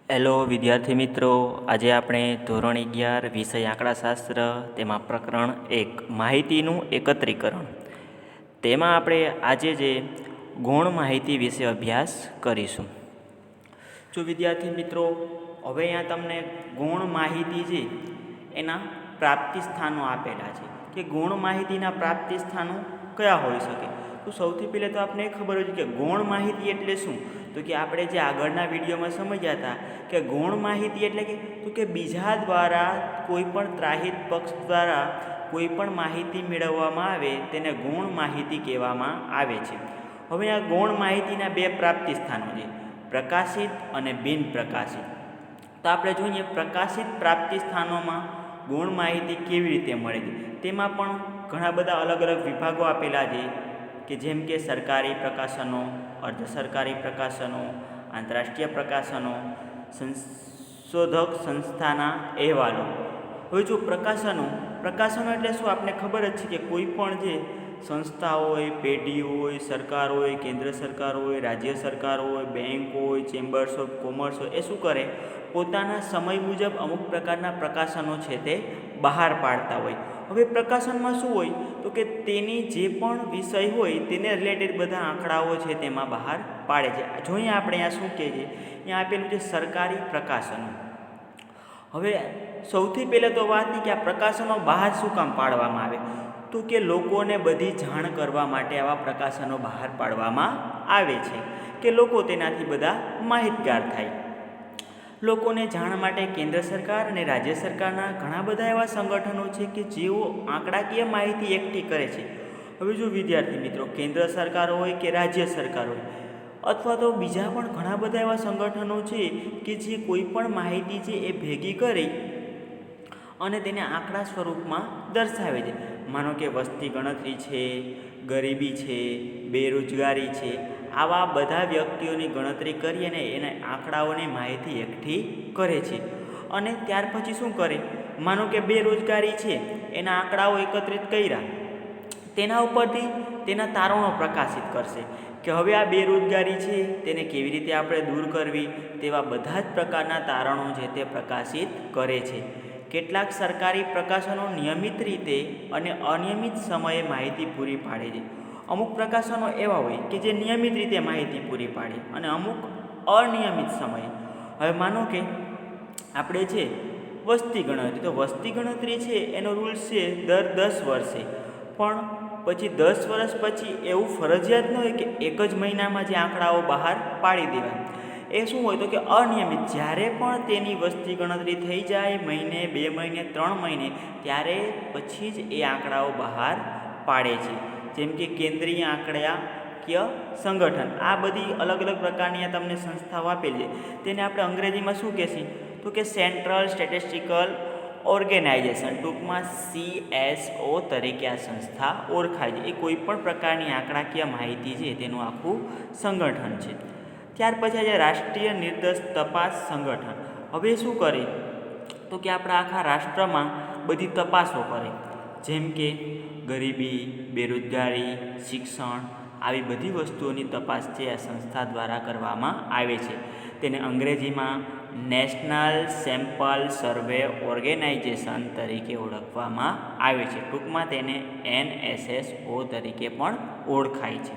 Hello વિદ્યાર્થી મિત્રો, આજે આપણે ધોરણ 11 વિષય આંકડાશાસ્ત્ર તેમાં પ્રકરણ 1 માહિતીનું એકત્રીકરણ તેમાં આપણે આજે જે ગૌણ માહિતી વિશે અભ્યાસ કરીશું. જો વિદ્યાર્થી મિત્રો, હવે અહીંયા તમને ગૌણ માહિતી છે એના પ્રાપ્તિ સ્થાનો આપેલા છે કે ગૌણ માહિતીના પ્રાપ્તિ સ્થાનો કયા હોઈ શકે. તો સૌથી પહેલાં તો આપણે ખબર હોય કે ગૌણ માહિતી એટલે શું. તો કે આપણે જે આગળના વિડીયોમાં સમજ્યા હતા કે ગૌણ માહિતી એટલે કે બીજા દ્વારા કોઈ પણ ત્રાહિત પક્ષ દ્વારા કોઈ પણ માહિતી મેળવવામાં આવે તેને ગૌણ માહિતી કહેવામાં આવે છે. હવે આ ગૌણ માહિતીના બે પ્રાપ્તિ સ્થાનો છે, પ્રકાશિત અને બિન પ્રકાશિત. તો આપણે જોઈએ પ્રકાશિત પ્રાપ્તિ સ્થાનોમાં ગૌણ માહિતી કેવી રીતે મળે છે. તેમાં પણ ઘણા બધા અલગ અલગ વિભાગો આપેલા છે કે જેમ કે સરકારી પ્રકાશનો, અર્ધ સરકારી પ્રકાશનો, આંતરરાષ્ટ્રીય પ્રકાશનો, સંશોધક સંસ્થાના અહેવાલો. હવે જો પ્રકાશનો એટલે શું આપણે ખબર જ છે કે કોઈ પણ જે સંસ્થા હોય, પેઢી હોય, સરકાર હોય, કેન્દ્ર સરકાર હોય, રાજ્ય સરકાર હોય, બેંક હોય, ચેમ્બર્સ ઓફ કોમર્સ હોય, એ શું કરે, પોતાના સમય મુજબ અમુક પ્રકારના પ્રકાશનો છે તે બહાર પાડતા હોય. હવે પ્રકાશનમાં શું હોય તો કે તેની જે પણ વિષય હોય તેને રિલેટેડ બધા આંકડાઓ છે તેમાં બહાર પાડે છે. જોઈએ આપણે અહીંયા શું કહે છે, અહીંયા આપેલું છે સરકારી પ્રકાશનો. હવે સૌથી પહેલાં તો વાત નહીં કે આ પ્રકાશનો બહાર શું કામ પાડવામાં આવે, તો કે લોકોને બધી જાણ કરવા માટે આવા પ્રકાશનો બહાર પાડવામાં આવે છે કે લોકો તેનાથી બધા માહિતગાર થાય. લોકોને જાણ માટે કેન્દ્ર સરકાર અને રાજ્ય સરકારના ઘણા બધા એવા સંગઠનો છે કે જેઓ આંકડાકીય માહિતી એકઠી કરે છે. હવે જો વિદ્યાર્થી મિત્રો, કેન્દ્ર સરકાર હોય કે રાજ્ય સરકાર હોય અથવા તો બીજા પણ ઘણા બધા એવા સંગઠનો છે કે જે કોઈ પણ માહિતી છે એ ભેગી કરી અને તેને આંકડા સ્વરૂપમાં દર્શાવે છે. માનો કે વસ્તી ગણતરી છે, ગરીબી છે, બેરોજગારી છે, આવા બધા વ્યક્તિઓની ગણતરી કરી અને એના આંકડાઓની માહિતી એકઠી કરે છે. અને ત્યાર પછી શું કરે, માનો કે બેરોજગારી છે, એના આંકડાઓ એકત્રિત કર્યા, તેના ઉપરથી તેના તારણો પ્રકાશિત કરશે કે હવે આ બેરોજગારી છે તેને કેવી રીતે આપણે દૂર કરવી, તેવા બધા જ પ્રકારના તારણો છે તે પ્રકાશિત કરે છે. કેટલાક સરકારી પ્રકાશનો નિયમિત રીતે અને અનિયમિત સમયે માહિતી પૂરી પાડે છે. અમુક પ્રકાશનો એવા હોય કે જે નિયમિત રીતે માહિતી પૂરી પાડે અને અમુક અનિયમિત સમયે. હવે માનો કે આપણે છે વસ્તી ગણતરી, તો વસ્તી ગણતરી છે એનો રૂલ્સ છે દર 10 વર્ષે, પણ પછી 10 વર્ષ પછી એવું ફરજિયાત ન હોય કે એક જ મહિનામાં જે આંકડાઓ બહાર પાડી દેવાય. એ શું હોય તો કે અનિયમિત, જ્યારે પણ તેની વસ્તી ગણતરી થઈ જાય, મહિને, 2 મહિને, 3 મહિને, ત્યારે પછી જ એ આંકડાઓ બહાર પાડે છે. જેમ કે કેન્દ્રીય આંકડાકીય સંગઠન, આ બધી અલગ અલગ પ્રકારની તમને સંસ્થાઓ આપેલી છે. તેને આપણે અંગ્રેજીમાં શું કહેશું તો કે સેન્ટ્રલ સ્ટેટિસ્ટિકલ ઓર્ગેનાઇઝેશન, ટૂંકમાં CSO તરીકે આ સંસ્થા ઓળખાય છે. એ કોઈ પણ પ્રકારની આંકડાકીય માહિતી છે તેનું આખું સંગઠન છે. ત્યાર પછી આજે રાષ્ટ્રીય નિર્દોષ તપાસ સંગઠન. હવે શું કરે તો કે આપણા આખા રાષ્ટ્રમાં બધી તપાસો કરે, જેમ કે ગરીબી, બેરોજગારી, શિક્ષણ, આવી બધી વસ્તુઓની તપાસ છે આ સંસ્થા દ્વારા કરવામાં આવે છે. તેને અંગ્રેજીમાં નેશનલ સેમ્પલ સર્વે ઓર્ગેનાઇઝેશન તરીકે ઓળખવામાં આવે છે. ટૂંકમાં તેને NSSO તરીકે પણ ઓળખાય છે.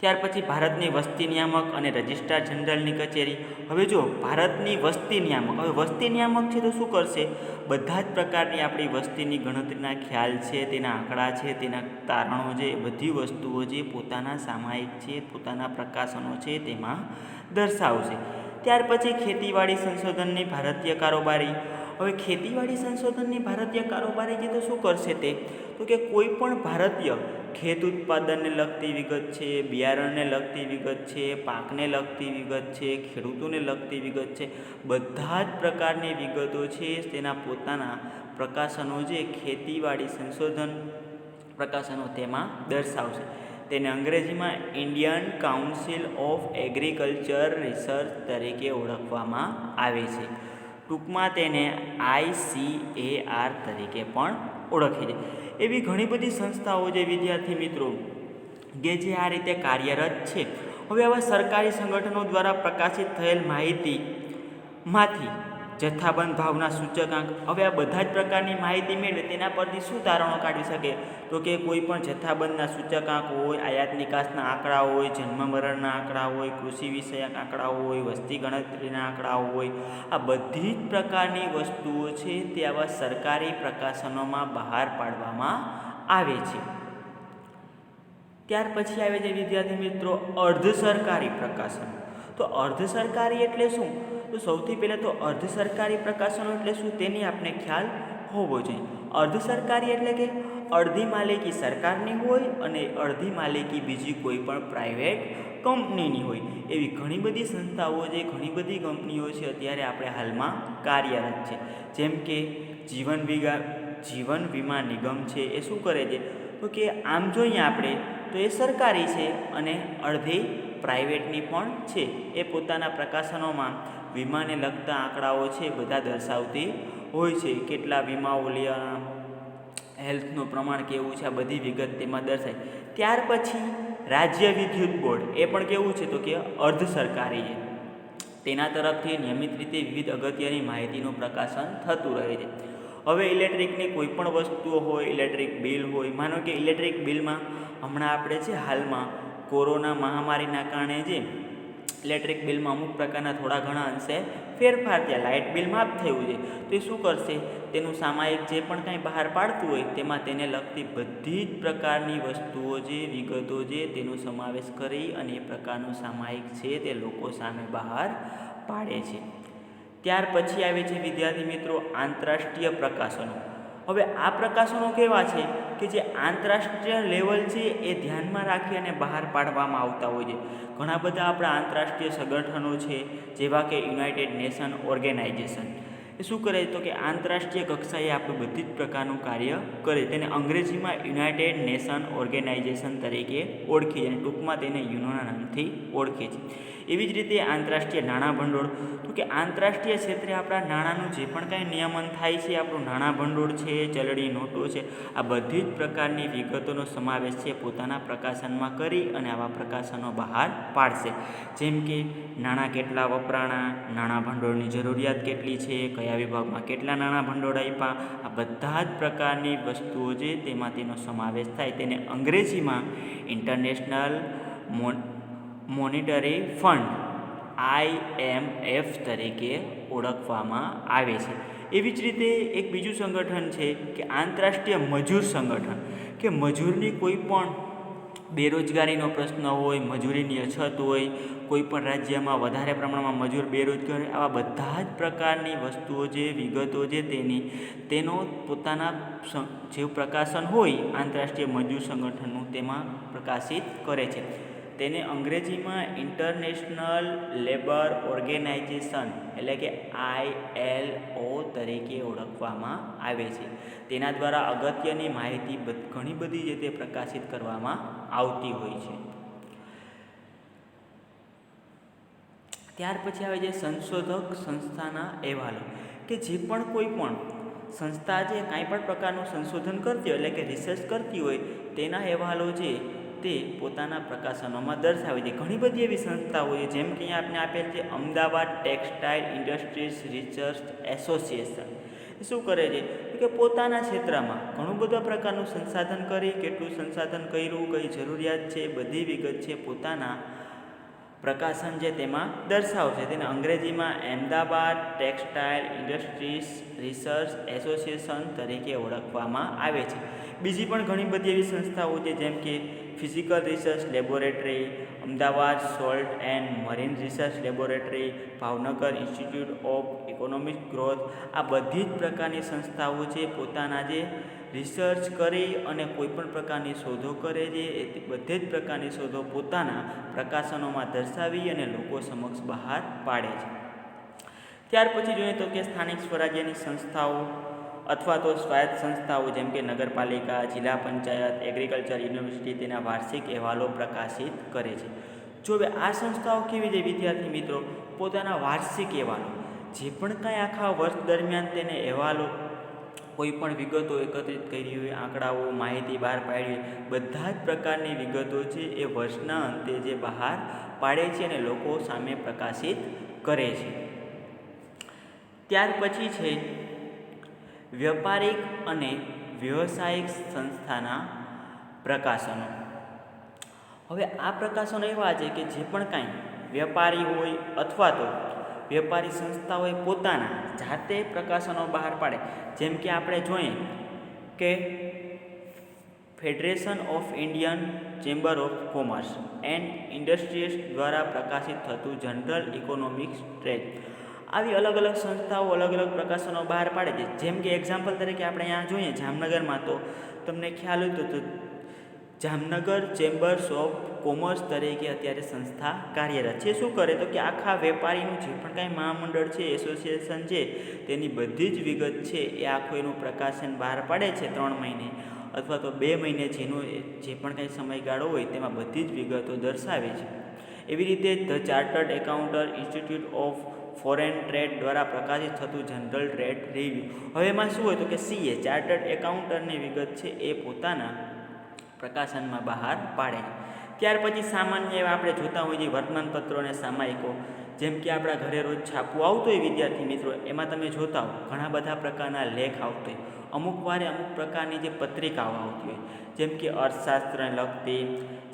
ત્યાર પછી ભારતની વસ્તી નિયામક અને રજિસ્ટ્રાર જનરલની કચેરી. હવે જો ભારતની વસ્તી નિયામક, હવે વસ્તી નિયામક છે તો શું કરશે, બધા જ પ્રકારની આપણી વસ્તીની ગણતરીના ખ્યાલ છે, તેના આંકડા છે, તેના તારણો છે, બધી વસ્તુઓ જે પોતાના સામાયિક છે, પોતાના પ્રકાશનો છે તેમાં દર્શાવશે. ત્યાર પછી ખેતીવાડી સંશોધનની ભારતીય કારોબારી. હવે ખેતીવાડી સંશોધનની ભારતીય કારોબારી છે તો શું કરશે તે, તો કે કોઈ પણ ભારતીય ખેત ઉત્પાદનને લગતી વિગત છે, બિયારણને લગતી વિગત છે, પાકને લગતી વિગત છે, ખેડૂતોને લગતી વિગત છે, બધા જ પ્રકારની વિગતો છે તેના પોતાના પ્રકાશનો જે ખેતીવાડી સંશોધન પ્રકાશનો તેમાં દર્શાવશે. તેને અંગ્રેજીમાં Indian council of agriculture research તરીકે ઓળખવામાં આવે છે. ટૂંકમાં તેને ICAR તરીકે પણ ઓળખે છે. એવી ઘણી બધી સંસ્થાઓ છે વિદ્યાર્થી મિત્રો કે જે આ રીતે કાર્યરત છે. હવે આવા સરકારી સંગઠનો દ્વારા પ્રકાશિત થયેલ માહિતી માંથી જથ્થાબંધ ભાવના સૂચકાંક, હવે આ બધા જ પ્રકારની માહિતી મેળવે તેના પરથી શું તારણો કાઢી શકે? તો કે કોઈ પણ જથ્થાબંધના સૂચકાંક હોય, આયાત નિકાસના આંકડા હોય, જન્મ મરણના આંકડા હોય, કૃષિ વિષયક આંકડા હોય, વસ્તી ગણતરીના આંકડા હોય, આ બધી જ પ્રકારની વસ્તુઓ છે તે આવા સરકારી પ્રકાશનોમાં બહાર પાડવામાં આવે છે. ત્યાર પછી આવે છે વિદ્યાર્થી મિત્રો અર્ધ સરકારી પ્રકાશનો. તો અર્ધ સરકારી એટલે શું? તો સૌથી પહેલાં તો અર્ધ સરકારી પ્રકાશનો એટલે શું તેની આપણે ખ્યાલ હોવો જોઈએ. અર્ધ સરકારી એટલે કે અડધી માલિકી સરકારની હોય અને અડધી માલિકી બીજી કોઈ પણ પ્રાઇવેટ કંપનીની હોય. એવી ઘણી બધી સંસ્થાઓ છે, ઘણી બધી કંપનીઓ છે અત્યારે આપણે હાલમાં કાર્યરત છે. જેમ કે જીવન વીમા નિગમ છે, એ શું કરે છે? તો કે આમ જોઈએ આપણે તો એ સરકારી છે અને અડધી પ્રાઇવેટની પણ છે. એ પોતાના પ્રકાશનોમાં વીમાને લગતા આંકડાઓ છે બધા દર્શાવતી હોય છે. કેટલા વીમાઓ લેવાના, હેલ્થનું પ્રમાણ કેવું છે, આ બધી વિગત તેમાં દર્શાય. ત્યાર પછી રાજ્ય વિદ્યુત બોર્ડ, એ પણ કેવું છે? તો કે અર્ધ સરકારી છે. તેના તરફથી નિયમિત રીતે વિવિધ અગત્યની માહિતીનું પ્રકાશન થતું રહે છે. હવે ઇલેક્ટ્રિકની કોઈ પણ વસ્તુઓ હોય, ઇલેક્ટ્રિક બિલ હોય, માનો કે ઇલેક્ટ્રિક બિલમાં હમણાં આપણે છે હાલમાં કોરોના મહામારીના કારણે જે ઇલેક્ટ્રિક બિલમાં અમુક પ્રકારના થોડા ઘણા અંશે ફેરફાર થયા, લાઇટ બિલ માફ થયું છે. તો એ શું કરશે? તેનું સામાયિક જે પણ કાંઈ બહાર પાડતું હોય તેમાં તેને લગતી બધી જ પ્રકારની વસ્તુઓ જે વિગતો છે તેનો સમાવેશ કરી અને એ પ્રકારનું સામાયિક છે તે લોકો સામે બહાર પાડે છે. ત્યાર પછી આવે છે વિદ્યાર્થી મિત્રો આંતરરાષ્ટ્રીય પ્રકાશનો. હવે આ પ્રકાશનો કેવા છે કે જે આંતરરાષ્ટ્રીય લેવલ છે એ ધ્યાનમાં રાખી અને બહાર પાડવામાં આવતા હોય છે. ઘણા બધા આપણા આંતરરાષ્ટ્રીય સંગઠનો છે જેવા કે યુનાઇટેડ નેશન ઓર્ગેનાઇઝેશન, એ શું કરે તો કે આંતરરાષ્ટ્રીય કક્ષાએ આપણે બધી જ પ્રકારનું કાર્ય કરે. તેને અંગ્રેજીમાં યુનાઇટેડ નેશન ઓર્ગેનાઇઝેશન તરીકે ઓળખી અને ટૂંકમાં તેને યુનોના નામથી ઓળખે છે. એવી જ રીતે આંતરરાષ્ટ્રીય નાણાં ભંડોળ, તો કે આંતરરાષ્ટ્રીય ક્ષેત્રે આપણા નાણાંનું જે પણ કાંઈ નિયમન થાય છે, આપણું નાણાં ભંડોળ છે, ચલણી નોટો છે, આ બધી જ પ્રકારની વિગતોનો સમાવેશ છે પોતાના પ્રકાશનમાં કરી અને આવા પ્રકાશનો બહાર પાડશે. જેમ કે નાણાં કેટલા વપરાણા, નાણાં ભંડોળની જરૂરિયાત કેટલી છે, કયા વિભાગમાં કેટલા નાણાં ભંડોળ આપ્યા, આ બધા જ પ્રકારની વસ્તુઓ છે તેમાં તેનો સમાવેશ થાય. તેને અંગ્રેજીમાં ઇન્ટરનેશનલ મોનિટરી ફંડ IMF તરીકે ઓળખવામાં આવે છે. એવી જ રીતે એક બીજું સંગઠન છે કે આંતરરાષ્ટ્રીય મજૂર સંગઠન, કે મજૂરની કોઈ પણ બેરોજગારીનો પ્રશ્ન હોય, મજૂરીની અછત હોય, કોઈ પણ રાજ્યમાં વધારે પ્રમાણમાં મજૂર બેરોજગાર, આવા બધા જ પ્રકારની વસ્તુઓ જે વિગતો છે તેનો પોતાના જે પ્રકાશન હોય આંતરરાષ્ટ્રીય મજૂર સંગઠનનું તેમાં પ્રકાશિત કરે છે. તેને અંગ્રેજીમાં ઇન્ટરનેશનલ લેબર ઓર્ગેનાઇઝેશન એટલે કે ILO તરીકે ઓળખવામાં આવે છે. તેના દ્વારા અગત્યની માહિતી ઘણી બધી જે તે પ્રકાશિત કરવામાં આવતી હોય છે. ત્યાર પછી આવે છે સંશોધક સંસ્થાના અહેવાલો, કે જે પણ કોઈ પણ સંસ્થા જે કાંઈ પણ પ્રકારનું સંશોધન કરતી હોય એટલે કે રિસર્ચ કરતી હોય તેના અહેવાલો છે તે પોતાના પ્રકાશનોમાં દર્શાવે છે. ઘણી બધી એવી સંસ્થાઓ છે જેમ કે અહીંયા આપણે આપેલ છે Ahmedabad textile industries research association. એ શું કરે છે કે પોતાના ક્ષેત્રમાં ઘણું બધા પ્રકારનું સંસાધન કરી, કેટલું સંસાધન કર્યું, કઈ જરૂરિયાત છે, બધી વિગત છે પોતાના પ્રકાશન છે તેમાં દર્શાવશે. તેને અંગ્રેજીમાં Ahmedabad textile industries research association તરીકે ઓળખવામાં આવે છે. બીજી પણ ઘણી બધી એવી સંસ્થાઓ છે જેમ કે physical research laboratory, Ahmedabad salt and marine research laboratory, Bhavnagar institute of economic growth, આ બધી જ પ્રકારની સંસ્થાઓ છે પોતાના જે રિસર્ચ કરી અને કોઈપણ પ્રકારની શોધો કરે છે એ બધે જ પ્રકારની શોધો પોતાના પ્રકાશનોમાં દર્શાવી અને લોકો સમક્ષ બહાર પાડે છે. ત્યાર પછી જોઈએ તો કે સ્થાનિક સ્વરાજ્યની સંસ્થાઓ અથવા તો સ્વાયત્ત સંસ્થાઓ જેમ કે નગરપાલિકા, જિલ્લા પંચાયત, એગ્રીકલ્ચર યુનિવર્સિટી તેના વાર્ષિક અહેવાલો પ્રકાશિત કરે છે. જો હવે આ સંસ્થાઓ કેવી છે વિદ્યાર્થી મિત્રો? પોતાના વાર્ષિક અહેવાલો જે પણ કાંઈ આખા વર્ષ દરમિયાન તેને અહેવાલો કોઈ પણ વિગતો એકત્રિત કરી હોય, આંકડાઓ, માહિતી બહાર પાડી હોય, બધા જ પ્રકારની વિગતો છે એ વર્ષના અંતે જે બહાર પાડે છે અને લોકો સામે પ્રકાશિત કરે છે. ત્યાર પછી છે વ્યાપારિક અને વ્યવસાયિક સંસ્થાના પ્રકાશનો. હવે આ પ્રકાશનો એવા છે કે જે પણ કાંઈ વેપારી હોય અથવા તો વેપારી સંસ્થાઓએ પોતાના જાતે પ્રકાશનો બહાર પાડે, જેમ કે આપણે જોઈએ કે federation of Indian chamber of commerce and industries દ્વારા પ્રકાશિત થતું જનરલ ઇકોનોમિક્સ ટ્રેડ, આવી અલગ અલગ સંસ્થાઓ અલગ અલગ પ્રકાશનો બહાર પાડે છે. જેમ કે એક્ઝામ્પલ તરીકે આપણે અહીંયા જોઈએ જામનગરમાં, તો તમને ખ્યાલ હોય તો જામનગર ચેમ્બર્સ ઓફ કોમર્સ તરીકે અત્યારે સંસ્થા કાર્યરત છે. શું કરે તો કે આખા વેપારીનું જે પણ કાંઈ મહામંડળ છે, એસોસિએશન છે, તેની બધી જ વિગત છે એ આખું એનું પ્રકાશન બહાર પાડે છે 3 મહિને અથવા તો 2 મહિને, જેનો જે પણ કાંઈ સમયગાળો હોય તેમાં બધી જ વિગતો દર્શાવે છે. એવી રીતે the chartered accountant institute of foreign trade દ્વારા પ્રકાશિત થતું જનરલ ટ્રેડ રિવ્યૂ. હવે એમાં શું હોય તો કે સીએ ચાર્ટર્ડ એકાઉન્ટન્ટની વિગત છે એ પોતાના પ્રકાશનમાં બહાર પાડે. ત્યાર પછી સામાન્ય એવા આપણે જોતા હોઈએ વર્તમાનપત્રો અને સામાયિકો, જેમ કે આપણા ઘરે રોજ છાપવું આવતું હોય વિદ્યાર્થી મિત્રો, એમાં તમે જોતા હો ઘણા બધા પ્રકારના લેખ આવતો હોય. અમુક વારે અમુક પ્રકારની જે પત્રિકાઓ આવતી હોય, જેમ કે અર્થશાસ્ત્રને લગતી,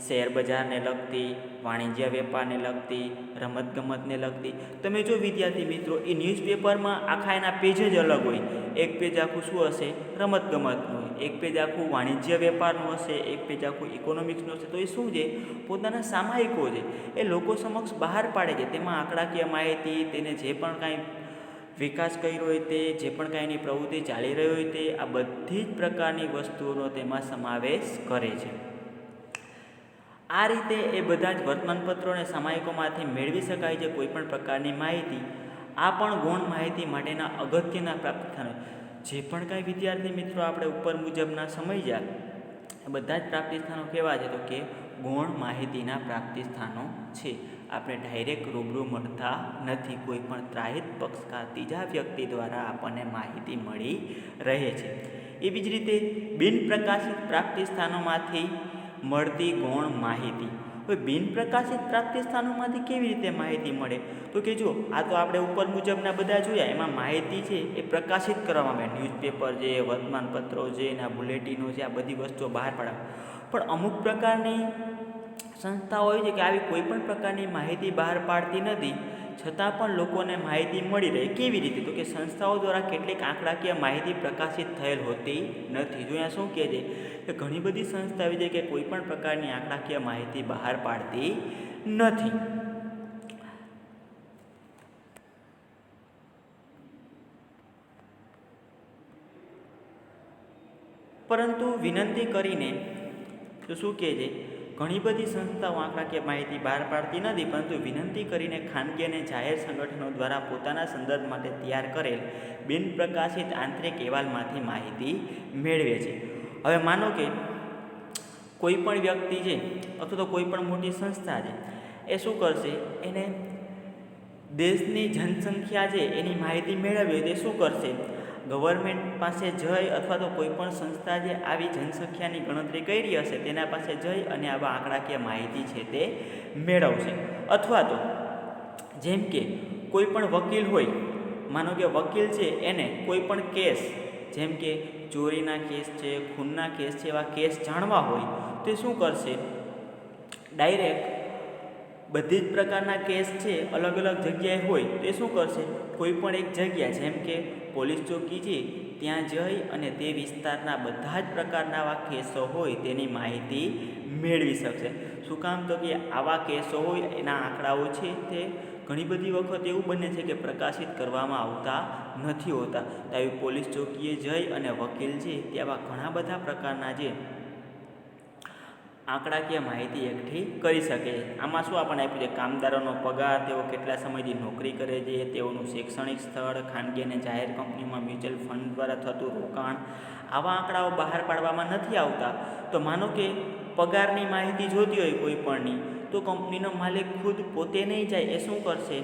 શેરબજારને લગતી, વાણિજ્ય વેપારને લગતી, રમતગમતને લગતી. તમે જો વિદ્યાર્થી મિત્રો એ ન્યૂઝપેપરમાં આખા એના પેજ જ અલગ હોય. એક પેજ આખું શું હશે રમતગમતનું, એક પેજ આખું વાણિજ્ય વેપારનું હશે, એક પેજ આખું ઇકોનોમિક્સનું હશે. તો એ શું છે પોતાના સામાયિકો છે એ લોકો સમક્ષ બહાર પાડે છે. તેમાં આંકડાકીય માહિતી, તેને જે પણ કાંઈ વિકાસ કર્યો હોય તે, જે પણ કાંઈ એની પ્રવૃત્તિ ચાલી રહી હોય તે, આ બધી જ પ્રકારની વસ્તુઓનો તેમાં સમાવેશ કરે છે. આ રીતે એ બધા જ વર્તમાનપત્રો અને સામાયિકોમાંથી મેળવી શકાય છે કોઈપણ પ્રકારની માહિતી. આ પણ ગૌણ માહિતી માટેના અગત્યના પ્રાપ્તિસ્થાનો. જે પણ કાંઈ વિદ્યાર્થી મિત્રો આપણે ઉપર મુજબના સમજ્યા, એ બધા જ પ્રાપ્તિસ્થાનો કેવા છે તો કે ગૌણ માહિતીના પ્રાપ્તિસ્થાનો છે. આપણે ડાયરેક્ટ રૂબરૂ મળતા નથી, કોઈ પણ ત્રાહિત પક્ષકાર ત્રીજા વ્યક્તિ દ્વારા આપણને માહિતી મળી રહે છે. એવી જ રીતે બિનપ્રકાશિત પ્રાપ્તિસ્થાનોમાંથી મળતી ગૌણ માહિતી. હવે બિનપ્રકાશિત પ્રાપ્તિસ્થાનોમાંથી કેવી રીતે માહિતી મળે તો કે જો આ તો આપણે ઉપર મુજબના બધા જોયા, એમાં માહિતી છે એ પ્રકાશિત કરવામાં આવે. ન્યૂઝપેપર છે, વર્તમાનપત્રો છે, એના બુલેટિનો છે, આ બધી વસ્તુઓ બહાર પાડે. પણ અમુક પ્રકારની સંસ્થાઓ હોય છે કે આવી કોઈ પણ પ્રકારની માહિતી બહાર પાડતી નથી, છતાં પણ લોકોને માહિતી મળી રહે. કેવી રીતે તો કે સંસ્થાઓ દ્વારા કેટલીક આંકડાકીય માહિતી પ્રકાશિત થયેલ હોતી નથી. જો અહીંયા શું કહે છે કે ઘણી બધી સંસ્થા એવી છે કે કોઈ પણ પ્રકારની આંકડાકીય માહિતી બહાર પાડતી નથી. પરંતુ વિનંતી કરીને તો શું કહે છે, ઘણી બધી સંસ્થાઓ આંકડાકીય માહિતી બહાર પાડતી નથી, પરંતુ વિનંતી કરીને ખાનગી અને જાહેર સંગઠનો દ્વારા પોતાના સંદર્ભ માટે તૈયાર કરેલ બિનપ્રકાશિત આંતરિક અહેવાલમાંથી માહિતી મેળવે છે. હવે માનો કે કોઈ પણ વ્યક્તિ છે અથવા તો કોઈ પણ મોટી સંસ્થા છે, એ શું કરશે, એને દેશની જનસંખ્યા છે એની માહિતી મેળવવી હોય તે શું કરશે, ગવર્મેન્ટ પાસે જઈ અથવા તો કોઈ પણ સંસ્થા જે આવી જનસંખ્યાની ગણતરી કરી હશે તેના પાસે જઈ અને આવા આંકડાકીય માહિતી છે તે મેળવશે. અથવા તો જેમ કે કોઈ પણ વકીલ હોય, માનો કે વકીલ છે એને કોઈ પણ કેસ, જેમ કે ચોરીના કેસ છે, ખૂનના કેસ છે, એવા કેસ જાણવા હોય તો શું કરશે, ડાયરેક્ટ બધી જ પ્રકારના કેસ છે અલગ અલગ જગ્યાએ હોય તો એ શું કરશે, કોઈ પણ એક જગ્યા જેમ કે પોલીસ ચોકી છે ત્યાં જઈ અને તે વિસ્તારના બધા જ પ્રકારના આવા કેસો હોય તેની માહિતી મેળવી શકશે. શું કામ તો કે આવા કેસો હોય એના આંકડાઓ છે તે ઘણી બધી વખત એવું બને છે કે પ્રકાશિત કરવામાં આવતા નથી હોતા. તો આવી પોલીસ ચોકીએ જઈ અને વકીલ છે તે આવા ઘણા બધા પ્રકારના જે આંકડાકીય માહિતી એકઠી કરી શકે. આમાં શું આપણને આપ્યું છે, કામદારોનો પગાર, તેઓ કેટલા સમયથી નોકરી કરે છે, તેઓનું શૈક્ષણિક સ્થળ, ખાનગી અને જાહેર કંપનીમાં મ્યુચ્યુઅલ ફંડ દ્વારા થતું રોકાણ. આવા આંકડાઓ બહાર પાડવામાં નથી આવતા. તો માનો કે પગારની માહિતી જોતી હોય કોઈ પણની, તો કંપનીનો માલિક ખુદ પોતે નહીં જાય, એ શું કરશે,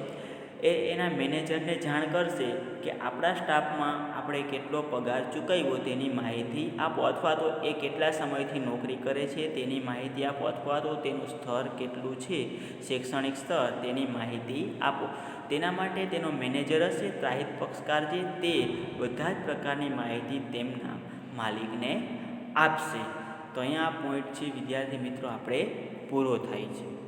એ એના મેનેજરને જાણ કરશે કે આપણા સ્ટાફમાં આપણે કેટલો પગાર ચૂકવ્યો તેની માહિતી આપો, અથવા તો એ કેટલા સમયથી નોકરી કરે છે તેની માહિતી આપો, અથવા તો તેનું સ્તર કેટલું છે, શૈક્ષણિક સ્તર, તેની માહિતી આપો. તેના માટે તેનો મેનેજર હશે, ત્રાહિત પક્ષકાર છે તે બધા જ પ્રકારની માહિતી તેમના માલિકને આપશે. તો અહીંયા આ પોઈન્ટ છે વિદ્યાર્થી મિત્રો આપણે પૂરો થાય છે.